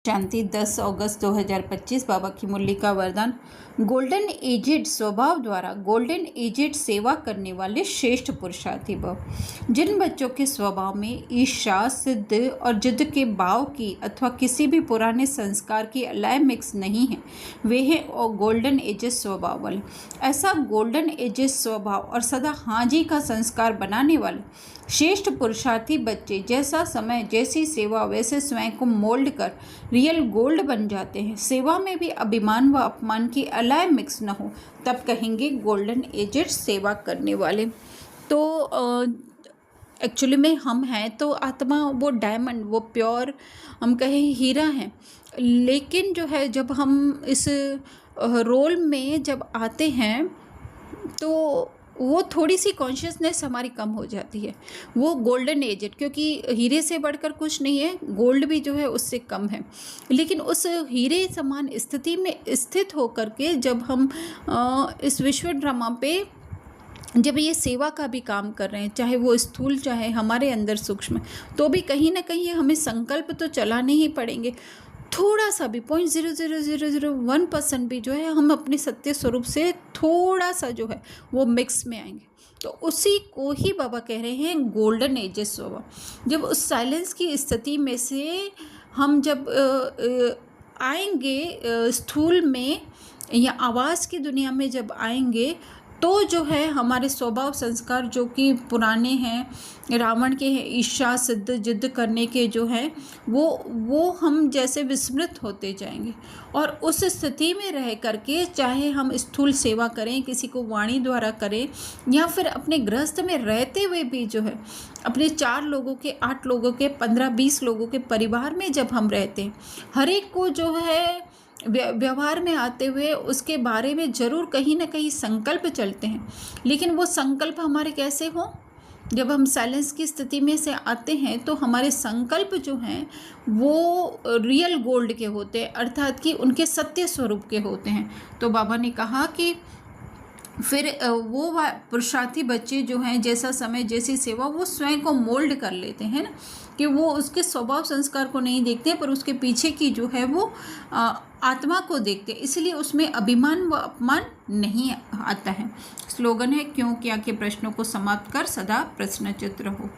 शांति 10 अगस्त 2025 बाबा की मुरली का वरदान। गोल्डन एजेड स्वभाव द्वारा गोल्डन एजेड सेवा करने वाले श्रेष्ठ पुरुषार्थी भव। जिन बच्चों के स्वभाव में ईर्ष्या, सिद्ध और जिद के भाव की अथवा किसी भी पुराने संस्कार की अलाय मिक्स नहीं है, वे हैं और गोल्डन एजेड स्वभाव वाले। ऐसा गोल्डन एजेड स्वभाव और सदा हाजी का संस्कार बनाने वाले श्रेष्ठ पुरुषार्थी बच्चे जैसा समय, जैसी सेवा, वैसे स्वयं को मोल्ड कर रियल गोल्ड बन जाते हैं। सेवा में भी अभिमान व अपमान की अलाय मिक्स न हो, तब कहेंगे गोल्डन एजेड सेवा करने वाले। तो एक्चुअली में हम हैं तो आत्मा वो डायमंड, वो प्योर हम कहें हीरा है, लेकिन जो है जब हम इस रोल में जब आते हैं तो वो थोड़ी सी कॉन्शियसनेस हमारी कम हो जाती है। वो गोल्डन एजेड, क्योंकि हीरे से बढ़कर कुछ नहीं है, गोल्ड भी जो है उससे कम है, लेकिन उस हीरे समान स्थिति में स्थित होकर के जब हम इस विश्व ड्रामा पे जब ये सेवा का भी काम कर रहे हैं, चाहे वो स्थूल चाहे हमारे अंदर सूक्ष्म, तो भी कहीं ना कहीं हमें संकल्प तो चलाने ही पड़ेंगे। थोड़ा सा भी 0.00001% भी जो है हम अपने सत्य स्वरूप से थोड़ा सा जो है वो मिक्स में आएंगे, तो उसी को ही बाबा कह रहे हैं गोल्डन एजेस स्वभाव। जब उस साइलेंस की स्थिति में से हम जब आएंगे स्थूल में या आवाज़ की दुनिया में जब आएंगे, तो जो है हमारे स्वभाव संस्कार जो कि पुराने हैं, रावण के हैं, ईर्ष्या, सिद्ध, जिद करने के जो हैं, वो हम जैसे विस्मृत होते जाएंगे। और उस स्थिति में रह करके चाहे हम स्थूल सेवा करें, किसी को वाणी द्वारा करें, या फिर अपने गृहस्थ में रहते हुए भी जो है अपने 4 लोगों के, 8 लोगों के, 15-20 लोगों के परिवार में जब हम रहते हैं, हर एक को जो है व्यवहार में आते हुए उसके बारे में ज़रूर कहीं ना कहीं संकल्प चलते हैं, लेकिन वो संकल्प हमारे कैसे हो? जब हम साइलेंस की स्थिति में से आते हैं तो हमारे संकल्प जो हैं वो रियल गोल्ड के होते हैं, अर्थात कि उनके सत्य स्वरूप के होते हैं। तो बाबा ने कहा कि फिर वो पुरुषार्थी बच्चे जो हैं जैसा समय, जैसी सेवा, वो स्वयं को मोल्ड कर लेते हैं ना, कि वो उसके स्वभाव संस्कार को नहीं देखते पर उसके पीछे की जो है वो आत्मा को देखते, इसलिए उसमें अभिमान व अपमान नहीं आता है। स्लोगन है क्यों क्या के प्रश्नों को समाप्त कर सदा प्रश्न चित्र हो।